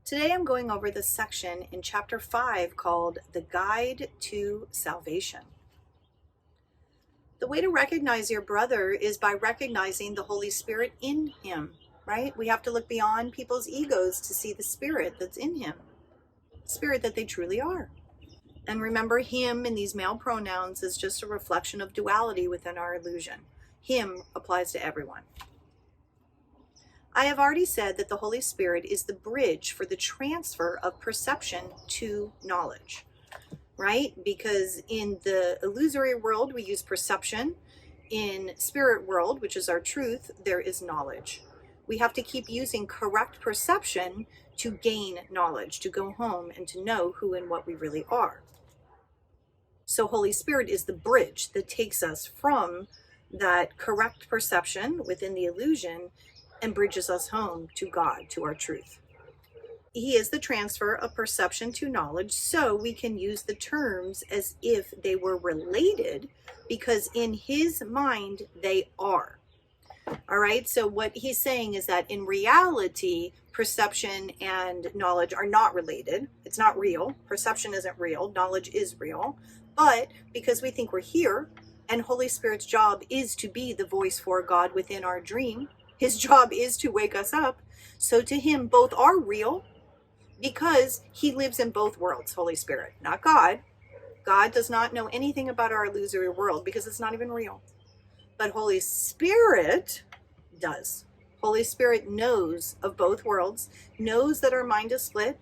Today I'm going over the section in chapter 5 called The Guide to Salvation. The way to recognize your brother is by recognizing the Holy Spirit in him, right? We have to look beyond people's egos to see the spirit that's in him, spirit that they truly are. And remember, him in these male pronouns is just a reflection of duality within our illusion. Him applies to everyone. I have already said that the Holy Spirit is the bridge for the transfer of perception to knowledge, right? Because in the illusory world, we use perception. In spirit world, which is our truth, there is knowledge. We have to keep using correct perception to gain knowledge, to go home and to know who and what we really are. So Holy Spirit is the bridge that takes us from that correct perception within the illusion and bridges us home to God, to our truth. He is the transfer of perception to knowledge, so we can use the terms as if they were related, because in his mind they are. All right, so what he's saying is that in reality, perception and knowledge are not related. It's not real. Perception isn't real. Knowledge is real. But because we think we're here, and Holy Spirit's job is to be the voice for God within our dream, his job is to wake us up. So to him, both are real because he lives in both worlds, Holy Spirit, not God. God does not know anything about our illusory world because it's not even real. But Holy Spirit does. Holy Spirit knows of both worlds, knows that our mind is split,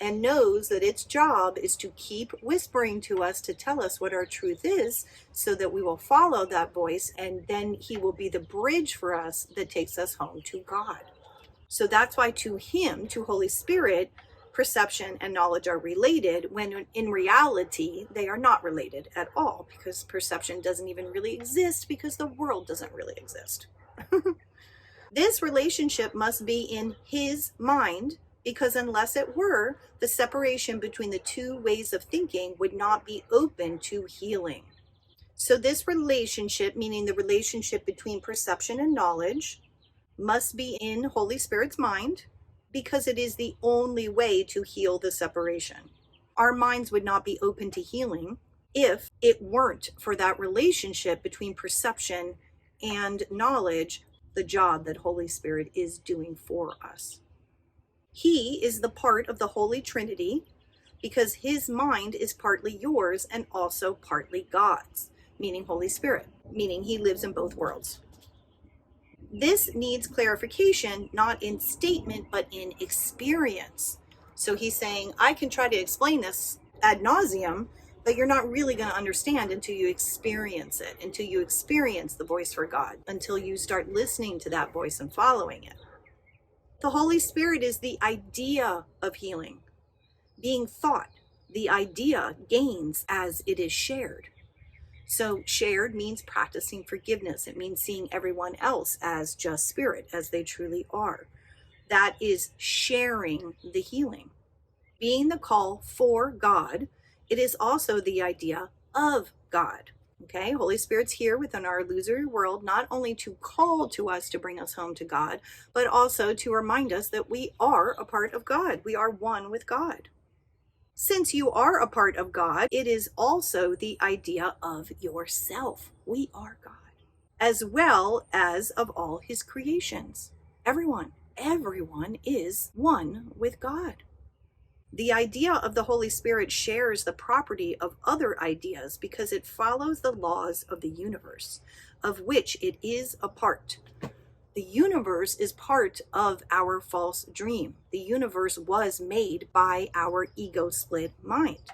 and knows that its job is to keep whispering to us to tell us what our truth is so that we will follow that voice, and then he will be the bridge for us that takes us home to God. So that's why to him, to Holy Spirit, perception and knowledge are related, when in reality they are not related at all, because perception doesn't even really exist because the world doesn't really exist. This relationship must be in his mind, because unless it were, the separation between the two ways of thinking would not be open to healing. So this relationship, meaning the relationship between perception and knowledge, must be in Holy Spirit's mind, because it is the only way to heal the separation. Our minds would not be open to healing if it weren't for that relationship between perception and knowledge, the job that Holy Spirit is doing for us. He is the part of the Holy Trinity because his mind is partly yours and also partly God's, meaning Holy Spirit, meaning he lives in both worlds. This needs clarification, not in statement, but in experience. So he's saying, I can try to explain this ad nauseum, but you're not really going to understand until you experience it, until you experience the voice for God, until you start listening to that voice and following it. The Holy Spirit is the idea of healing. Being thought, the idea gains as it is shared. So shared means practicing forgiveness. It means seeing everyone else as just spirit, as they truly are. That is sharing the healing. Being the call for God, it is also the idea of God. Okay, Holy Spirit's here within our illusory world, not only to call to us to bring us home to God, but also to remind us that we are a part of God. We are one with God. Since you are a part of God, it is also the idea of yourself. We are God, as well as of all his creations. Everyone is one with God. The idea of the Holy Spirit shares the property of other ideas because it follows the laws of the universe, of which it is a part. The universe is part of our false dream. The universe was made by our ego split mind.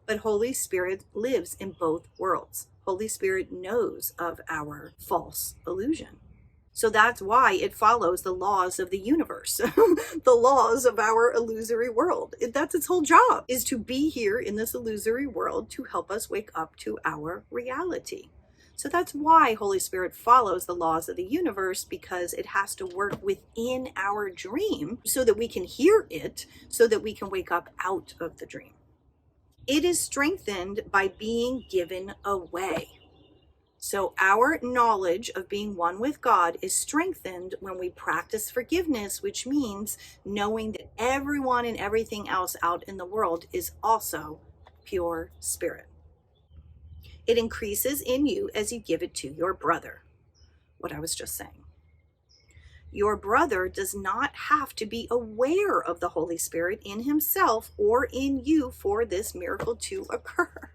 But Holy Spirit lives in both worlds. Holy Spirit knows of our false illusion. So that's why it follows the laws of the universe, the laws of our illusory world. That's its whole job, is to be here in this illusory world to help us wake up to our reality. So that's why Holy Spirit follows the laws of the universe, because it has to work within our dream so that we can hear it, so that we can wake up out of the dream. It is strengthened by being given away. So our knowledge of being one with God is strengthened when we practice forgiveness, which means knowing that everyone and everything else out in the world is also pure spirit. It increases in you as you give it to your brother. What I was just saying. Your brother does not have to be aware of the Holy Spirit in himself or in you for this miracle to occur.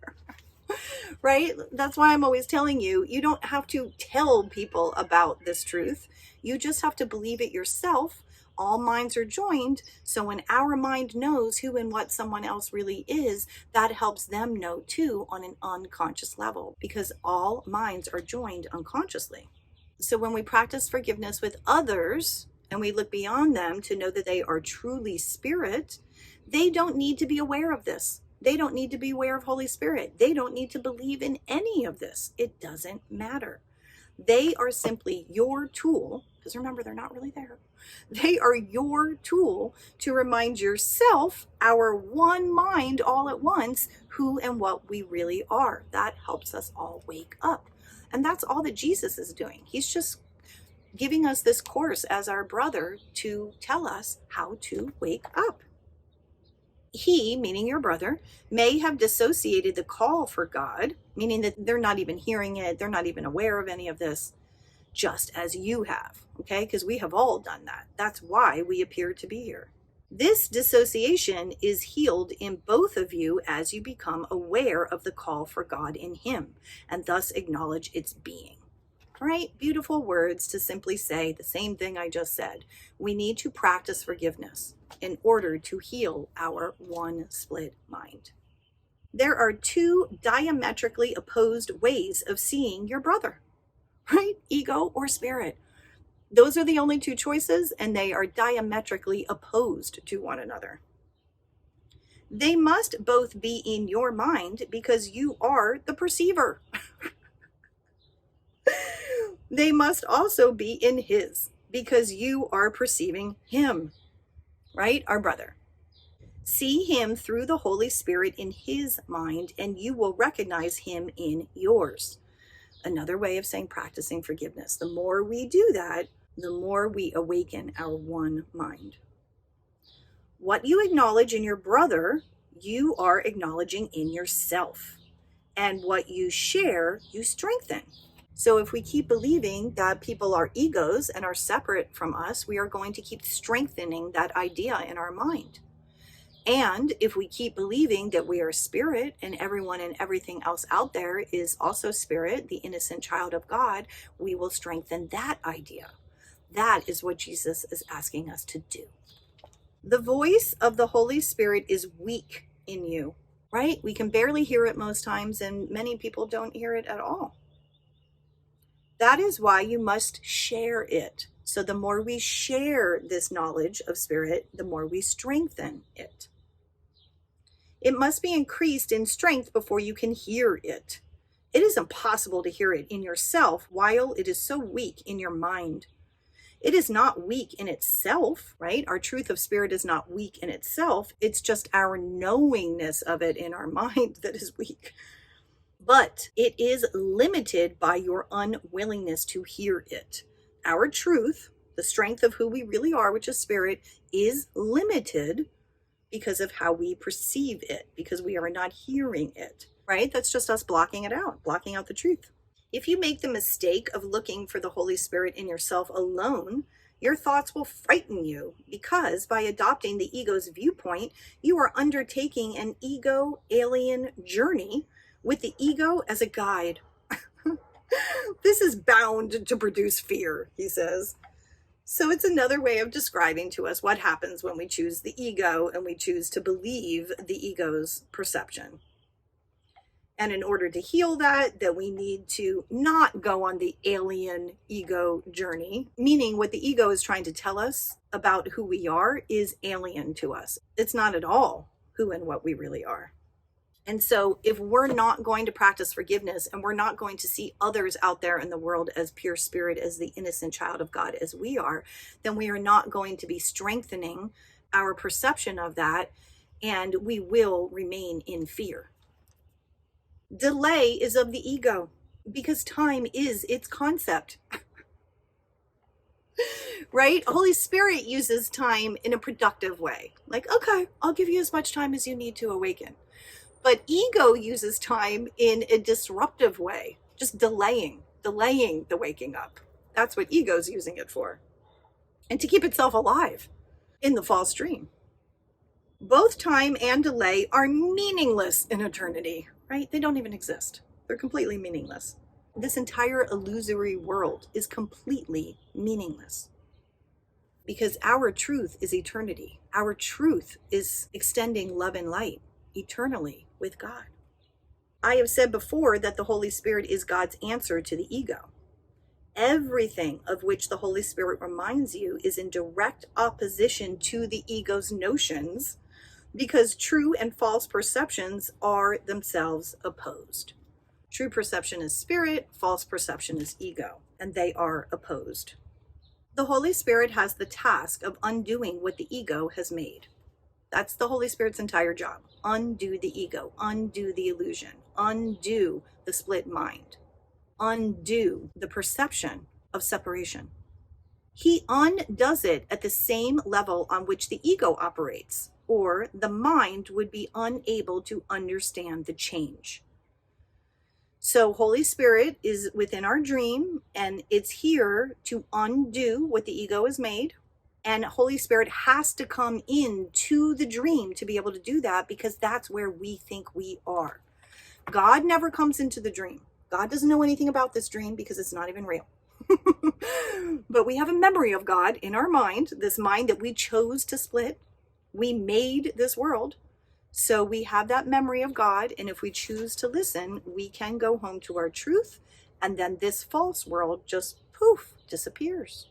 Right? That's why I'm always telling you, you don't have to tell people about this truth. You just have to believe it yourself. All minds are joined. So when our mind knows who and what someone else really is, that helps them know too on an unconscious level, because all minds are joined unconsciously. So when we practice forgiveness with others and we look beyond them to know that they are truly spirit, they don't need to be aware of this. They don't need to be aware of Holy Spirit. They don't need to believe in any of this. It doesn't matter. They are simply your tool, because remember, they're not really there. They are your tool to remind yourself, our one mind all at once, who and what we really are. That helps us all wake up. And that's all that Jesus is doing. He's just giving us this course as our brother to tell us how to wake up. He, meaning your brother, may have dissociated the call for God, meaning that they're not even hearing it, they're not even aware of any of this, just as you have, okay? Because we have all done that. That's why we appear to be here. This dissociation is healed in both of you as you become aware of the call for God in him, and thus acknowledge its being. Right? Beautiful words to simply say the same thing I just said. We need to practice forgiveness in order to heal our one split mind. There are two diametrically opposed ways of seeing your brother, right? Ego or spirit. Those are the only two choices, and they are diametrically opposed to one another. They must both be in your mind because you are the perceiver. They must also be in his because you are perceiving him, right? Our brother. See him through the Holy Spirit in his mind, and you will recognize him in yours. Another way of saying practicing forgiveness. The more we do that, the more we awaken our one mind. What you acknowledge in your brother, you are acknowledging in yourself. And what you share, you strengthen. So if we keep believing that people are egos and are separate from us, we are going to keep strengthening that idea in our mind. And if we keep believing that we are spirit and everyone and everything else out there is also spirit, the innocent child of God, we will strengthen that idea. That is what Jesus is asking us to do. The voice of the Holy Spirit is weak in you, right? We can barely hear it most times, and many people don't hear it at all. That is why you must share it. So the more we share this knowledge of spirit, the more we strengthen it. It must be increased in strength before you can hear it. It is impossible to hear it in yourself while it is so weak in your mind. It is not weak in itself, right? Our truth of spirit is not weak in itself. It's just our knowingness of it in our mind that is weak. But it is limited by your unwillingness to hear it. Our truth, the strength of who we really are, which is spirit, is limited because of how we perceive it, because we are not hearing it, right? That's just us blocking it out, blocking out the truth. If you make the mistake of looking for the Holy Spirit in yourself alone, your thoughts will frighten you because by adopting the ego's viewpoint, you are undertaking an ego alien journey with the ego as a guide. This is bound to produce fear, he says. So it's another way of describing to us what happens when we choose the ego and we choose to believe the ego's perception. And in order to heal that we need to not go on the alien ego journey, meaning what the ego is trying to tell us about who we are is alien to us. It's not at all who and what we really are. And so if we're not going to practice forgiveness and we're not going to see others out there in the world as pure spirit, as the innocent child of God as we are, then we are not going to be strengthening our perception of that, and we will remain in fear. Delay is of the ego. because time is its concept. Right? Holy Spirit uses time in a productive way. Like, okay, I'll give you as much time as you need to awaken. But ego uses time in a disruptive way, just delaying the waking up. That's what ego's using it for. And to keep itself alive in the false dream. Both time and delay are meaningless in eternity, right? They don't even exist. They're completely meaningless. This entire illusory world is completely meaningless because our truth is eternity. Our truth is extending love and light eternally with God. I have said before that the Holy Spirit is God's answer to the ego. Everything of which the Holy Spirit reminds you is in direct opposition to the ego's notions, because true and false perceptions are themselves opposed. True perception is spirit, false perception is ego, and they are opposed. The Holy Spirit has the task of undoing what the ego has made. That's the Holy Spirit's entire job. Undo the ego, undo the illusion, undo the split mind, undo the perception of separation. He undoes it at the same level on which the ego operates, or the mind would be unable to understand the change. So Holy Spirit is within our dream, and it's here to undo what the ego has made. And Holy Spirit has to come into the dream to be able to do that, because that's where we think we are. God never comes into the dream. God doesn't know anything about this dream because it's not even real. But we have a memory of God in our mind, this mind that we chose to split. We made this world. So we have that memory of God, and if we choose to listen, we can go home to our truth, and then this false world just poof, disappears.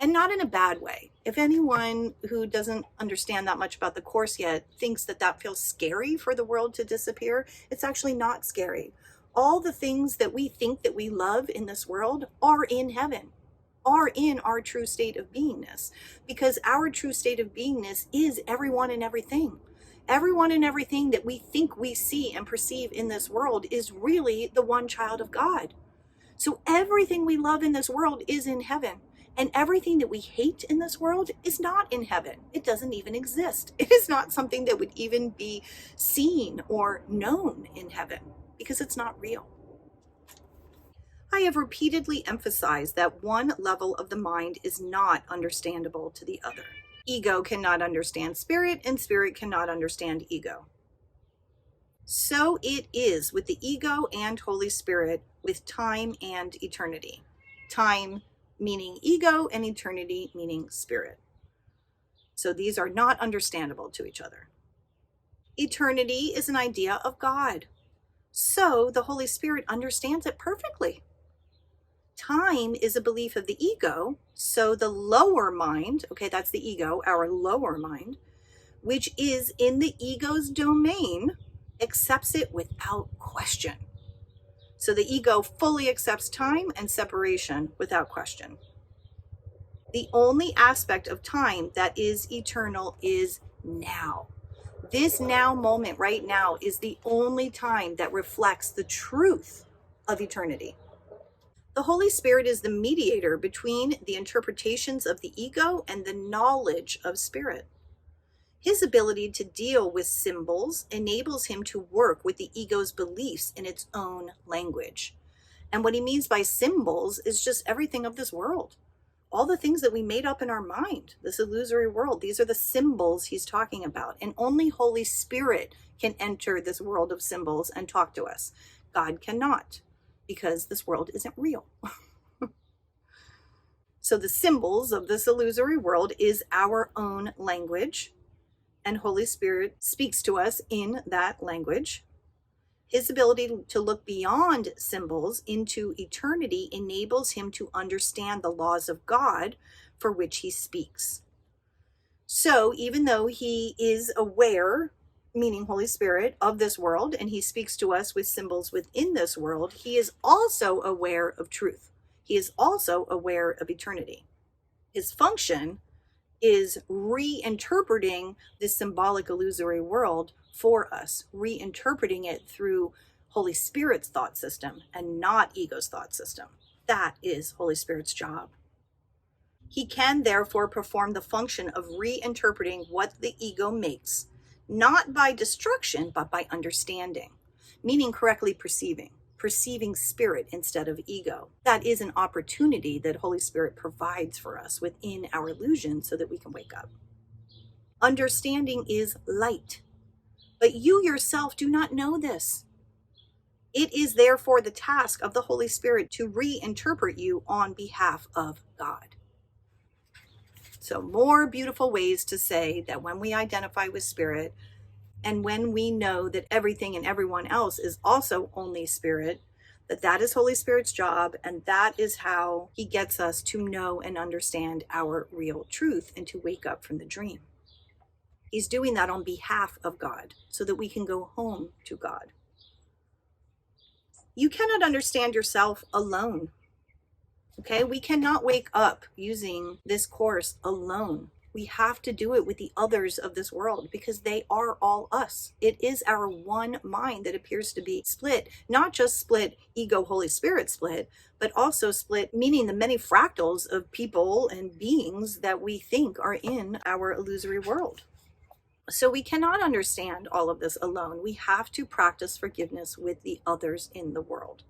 And not in a bad way. If anyone who doesn't understand that much about the Course yet thinks that that feels scary for the world to disappear, it's actually not scary. All the things that we think that we love in this world are in heaven, are in our true state of beingness, because our true state of beingness is everyone and everything. Everyone and everything that we think we see and perceive in this world is really the one child of God. So everything we love in this world is in heaven. And everything that we hate in this world is not in heaven. It doesn't even exist. It is not something that would even be seen or known in heaven, because it's not real. I have repeatedly emphasized that one level of the mind is not understandable to the other. Ego cannot understand spirit, and spirit cannot understand ego. So it is with the ego and Holy Spirit, with time and eternity. Time meaning ego, and eternity meaning spirit. So these are not understandable to each other. Eternity is an idea of God. So the Holy Spirit understands it perfectly. Time is a belief of the ego. So the lower mind, okay, that's the ego, our lower mind, which is in the ego's domain, accepts it without question. So the ego fully accepts time and separation without question. The only aspect of time that is eternal is now. This now moment right now is the only time that reflects the truth of eternity. The Holy Spirit is the mediator between the interpretations of the ego and the knowledge of spirit. His ability to deal with symbols enables him to work with the ego's beliefs in its own language. And what he means by symbols is just everything of this world. All the things that we made up in our mind, this illusory world, these are the symbols he's talking about. And only Holy Spirit can enter this world of symbols and talk to us. God cannot, because this world isn't real. So the symbols of this illusory world is our own language, and Holy Spirit speaks to us in that language. His ability to look beyond symbols into eternity enables him to understand the laws of God for which he speaks. So even though he is aware, meaning Holy Spirit, of this world, and he speaks to us with symbols within this world, he is also aware of truth. He is also aware of eternity. His function is reinterpreting this symbolic illusory world for us, reinterpreting it through Holy Spirit's thought system and not ego's thought system. That is Holy Spirit's job. He can therefore perform the function of reinterpreting what the ego makes, not by destruction, but by understanding, meaning correctly perceiving spirit instead of ego. That is an opportunity that Holy Spirit provides for us within our illusion so that we can wake up. Understanding is light, but you yourself do not know this. It is therefore the task of the Holy Spirit to reinterpret you on behalf of God. So more beautiful ways to say that when we identify with spirit and when we know that everything and everyone else is also only spirit, that is Holy Spirit's job, and that is how he gets us to know and understand our real truth and to wake up from the dream. He's doing that on behalf of God so that we can go home to God. You cannot understand yourself alone. Okay, we cannot wake up using this course alone. We have to do it with the others of this world because they are all us. It is our one mind that appears to be split, not just split ego, Holy Spirit split, but also split, meaning the many fractals of people and beings that we think are in our illusory world. So we cannot understand all of this alone. We have to practice forgiveness with the others in the world.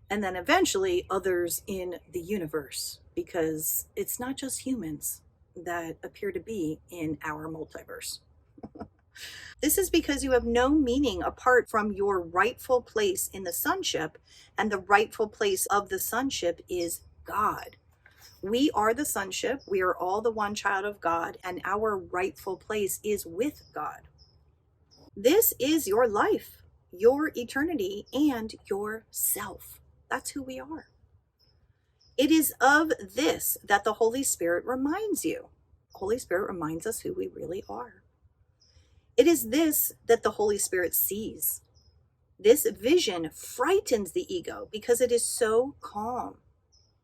And then eventually others in the universe, because it's not just humans that appear to be in our multiverse. This is because you have no meaning apart from your rightful place in the sonship, and the rightful place of the sonship is God. We are the sonship, we are all the one child of God, and our rightful place is with God. This is your life, your eternity, and your self. That's who we are. It is of this that the Holy Spirit reminds you. Holy Spirit reminds us who we really are. It is this that the Holy Spirit sees. This vision frightens the ego because it is so calm.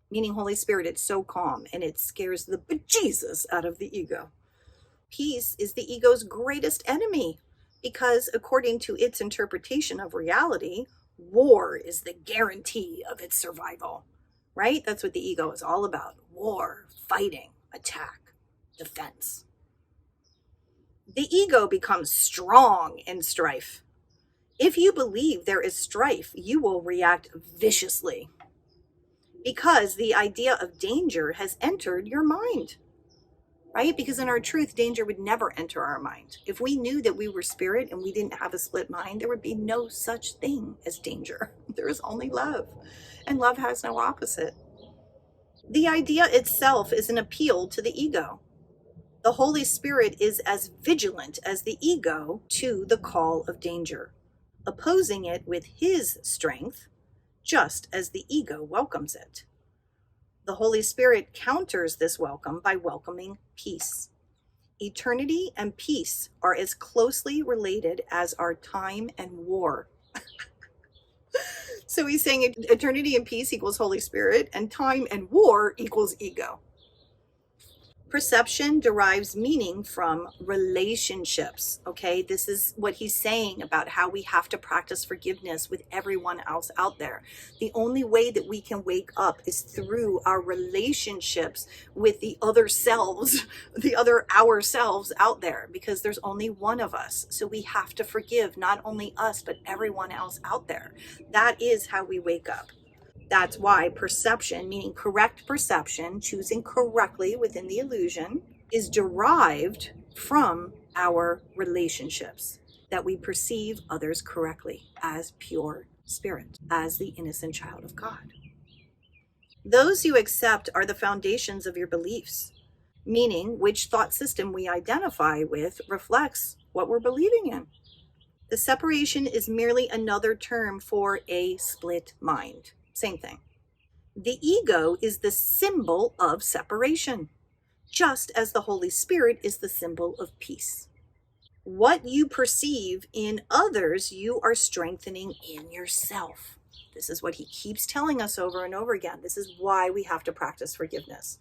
Meaning Holy Spirit, it's so calm and it scares the bejesus out of the ego. Peace is the ego's greatest enemy because according to its interpretation of reality, war is the guarantee of its survival, right? That's what the ego is all about. War, fighting, attack, defense. The ego becomes strong in strife. If you believe there is strife, you will react viciously because the idea of danger has entered your mind, right? Because in our truth, danger would never enter our mind. If we knew that we were spirit and we didn't have a split mind, there would be no such thing as danger. There is only love, and love has no opposite. The idea itself is an appeal to the ego. The Holy Spirit is as vigilant as the ego to the call of danger, opposing it with his strength, just as the ego welcomes it. The Holy Spirit counters this welcome by welcoming peace. Eternity and peace are as closely related as are time and war. So he's saying eternity and peace equals Holy Spirit, and time and war equals ego. Perception derives meaning from relationships, okay? This is what he's saying about how we have to practice forgiveness with everyone else out there. The only way that we can wake up is through our relationships with the other selves, the other ourselves out there, because there's only one of us. So we have to forgive not only us, but everyone else out there. That is how we wake up. That's why perception, meaning correct perception, choosing correctly within the illusion, is derived from our relationships, that we perceive others correctly as pure spirit, as the innocent child of God. Those you accept are the foundations of your beliefs, meaning which thought system we identify with reflects what we're believing in. The separation is merely another term for a split mind. Same thing. The ego is the symbol of separation, just as the Holy Spirit is the symbol of peace. What you perceive in others, you are strengthening in yourself. This is what he keeps telling us over and over again. This is why we have to practice forgiveness.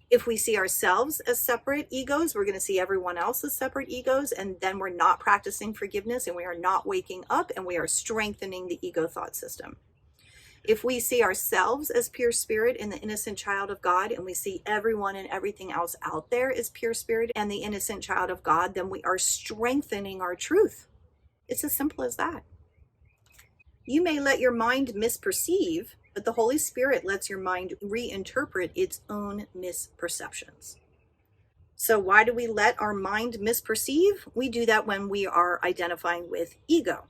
If we see ourselves as separate egos, we're going to see everyone else as separate egos, and then we're not practicing forgiveness, and we are not waking up, and we are strengthening the ego thought system. If we see ourselves as pure spirit and the innocent child of God, and we see everyone and everything else out there as pure spirit and the innocent child of God, then we are strengthening our truth. It's as simple as that. You may let your mind misperceive, but the Holy Spirit lets your mind reinterpret its own misperceptions. So why do we let our mind misperceive? We do that when we are identifying with ego.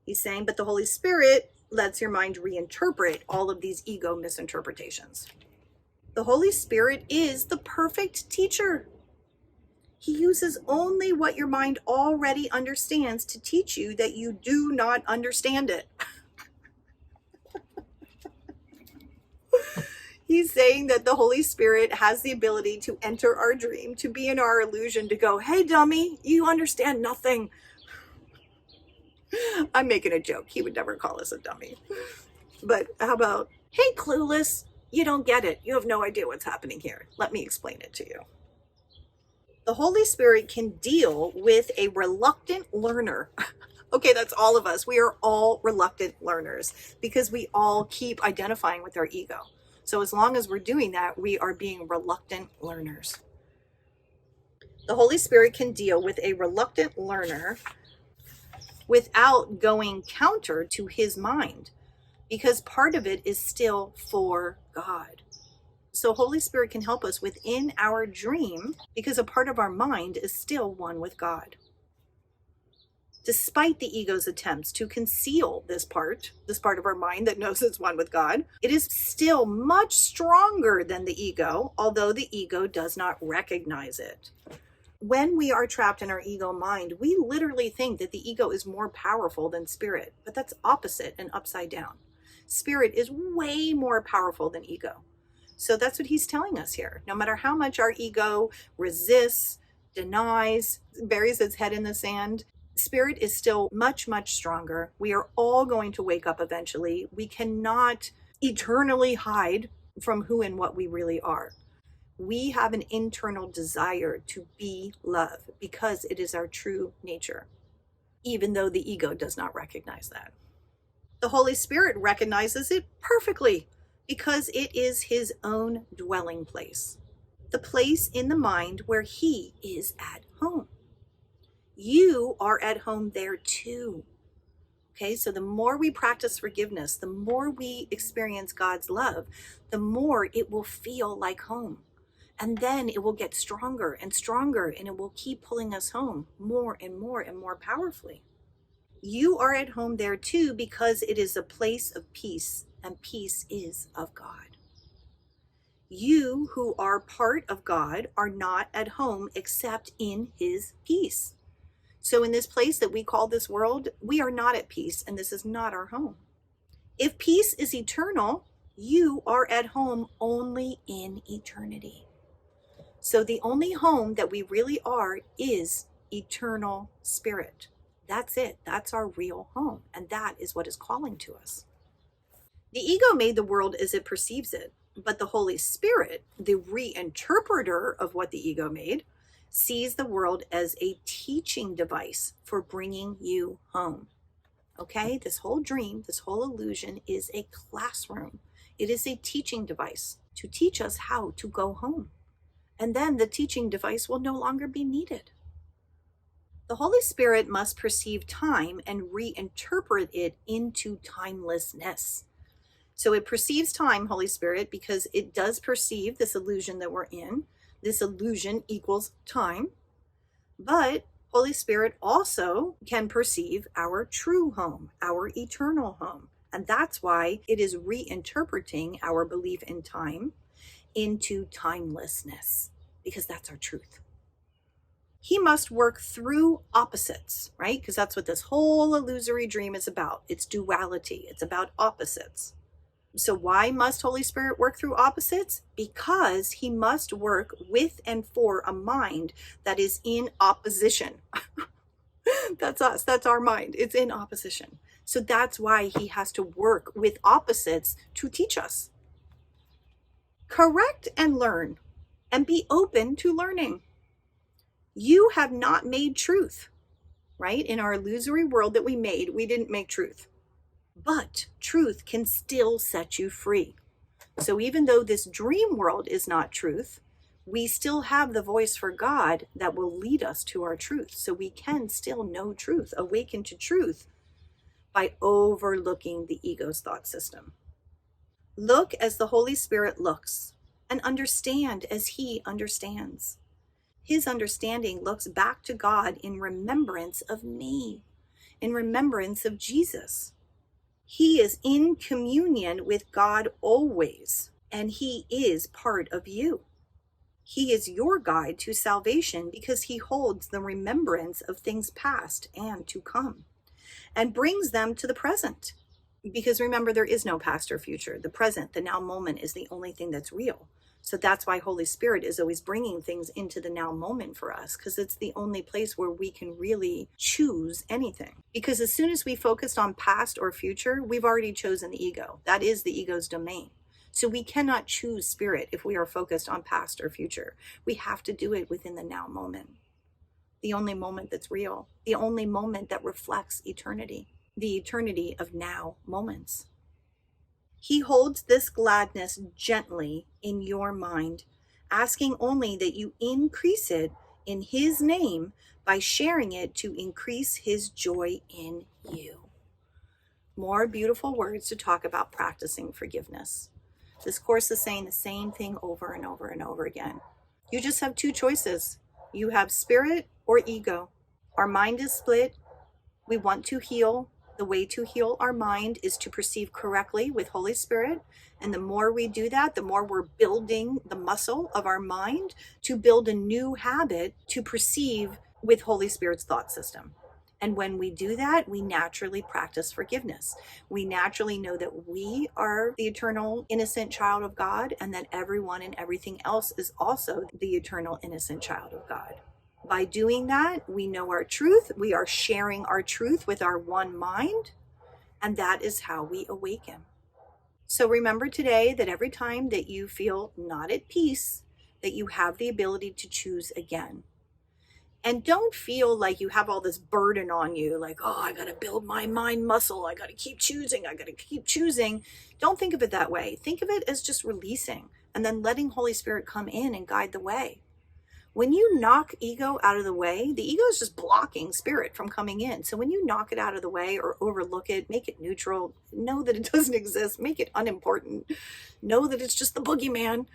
He's saying, but the Holy Spirit lets your mind reinterpret all of these ego misinterpretations. The Holy Spirit is the perfect teacher. He uses only what your mind already understands to teach you that you do not understand it. He's saying that the Holy Spirit has the ability to enter our dream, to be in our illusion, to go, hey, dummy, you understand nothing. I'm making a joke. He would never call us a dummy. But how about, hey, clueless, you don't get it. You have no idea what's happening here. Let me explain it to you. The Holy Spirit can deal with a reluctant learner. Okay, that's all of us. We are all reluctant learners because we all keep identifying with our ego. So as long as we're doing that, we are being reluctant learners. The Holy Spirit can deal with a reluctant learner without going counter to his mind, because part of it is still for God. So Holy Spirit can help us within our dream because a part of our mind is still one with God. Despite the ego's attempts to conceal this part of our mind that knows it's one with God, it is still much stronger than the ego, although the ego does not recognize it. When we are trapped in our ego mind, we literally think that the ego is more powerful than spirit, but that's opposite and upside down. Spirit is way more powerful than ego. So that's what he's telling us here. No matter how much our ego resists, denies, buries its head in the sand, spirit is still much, much stronger. We are all going to wake up eventually. We cannot eternally hide from who and what we really are. We have an internal desire to be love because it is our true nature, even though the ego does not recognize that. The Holy Spirit recognizes it perfectly because it is his own dwelling place, the place in the mind where he is at home. You are at home there too. Okay, so the more we practice forgiveness, the more we experience God's love, the more it will feel like home. And then it will get stronger and stronger, and it will keep pulling us home more and more and more powerfully. You are at home there too because it is a place of peace, and peace is of God. You who are part of God are not at home except in his peace. So in this place that we call this world, we are not at peace, and this is not our home. If peace is eternal, you are at home only in eternity. So the only home that we really are is eternal spirit. That's it. That's our real home. And that is what is calling to us. The ego made the world as it perceives it, but the Holy Spirit, the reinterpreter of what the ego made, sees the world as a teaching device for bringing you home. Okay, this whole dream, this whole illusion is a classroom. It is a teaching device to teach us how to go home. And then the teaching device will no longer be needed. The Holy Spirit must perceive time and reinterpret it into timelessness. So it perceives time, Holy Spirit, because it does perceive this illusion that we're in. This illusion equals time. But Holy Spirit also can perceive our true home, our eternal home. And that's why it is reinterpreting our belief in time into timelessness, because that's our truth. He must work through opposites, right? Because that's what this whole illusory dream is about. It's duality. It's about opposites. So why must Holy Spirit work through opposites? Because he must work with and for a mind that is in opposition. That's us. That's our mind. It's in opposition. So that's why he has to work with opposites to teach us. Correct and learn, and be open to learning. You have not made truth, right? In our illusory world that we made, we didn't make truth. But truth can still set you free. So even though this dream world is not truth, we still have the voice for God that will lead us to our truth. So we can still know truth, awaken to truth by overlooking the ego's thought system. Look as the Holy Spirit looks, and understand as He understands. His understanding looks back to God in remembrance of me, in remembrance of Jesus. He is in communion with God always, and He is part of you. He is your guide to salvation because He holds the remembrance of things past and to come, and brings them to the present. Because remember, there is no past or future. The present, the now moment, is the only thing that's real. So that's why Holy Spirit is always bringing things into the now moment for us, because it's the only place where we can really choose anything. Because as soon as we focused on past or future, we've already chosen the ego. That is the ego's domain. So we cannot choose spirit if we are focused on past or future. We have to do it within the now moment. The only moment that's real. The only moment that reflects eternity. The eternity of now moments. He holds this gladness gently in your mind, asking only that you increase it in His name by sharing it to increase His joy in you. More beautiful words to talk about practicing forgiveness. This course is saying the same thing over and over and over again. You just have two choices. You have spirit or ego. Our mind is split. We want to heal. The way to heal our mind is to perceive correctly with Holy Spirit. And the more we do that, the more we're building the muscle of our mind to build a new habit to perceive with Holy Spirit's thought system. And when we do that, we naturally practice forgiveness. We naturally know that we are the eternal innocent child of God, and that everyone and everything else is also the eternal innocent child of God. By doing that, we know our truth. We are sharing our truth with our one mind, and that is how we awaken. So remember today that every time that you feel not at peace, that you have the ability to choose again. And don't feel like you have all this burden on you, like, oh, I got to build my mind muscle. I got to keep choosing. I got to keep choosing. Don't think of it that way. Think of it as just releasing and then letting Holy Spirit come in and guide the way. When you knock ego out of the way, the ego is just blocking spirit from coming in. So when you knock it out of the way or overlook it, make it neutral, know that it doesn't exist, make it unimportant, know that it's just the boogeyman,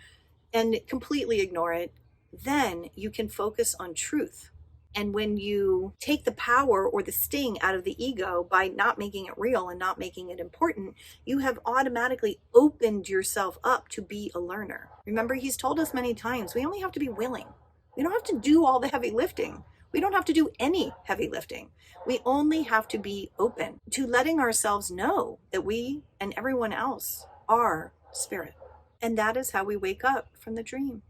and completely ignore it, then you can focus on truth. And when you take the power or the sting out of the ego by not making it real and not making it important, you have automatically opened yourself up to be a learner. Remember, He's told us many times, we only have to be willing. We don't have to do all the heavy lifting. We don't have to do any heavy lifting. We only have to be open to letting ourselves know that we and everyone else are spirit. And that is how we wake up from the dream.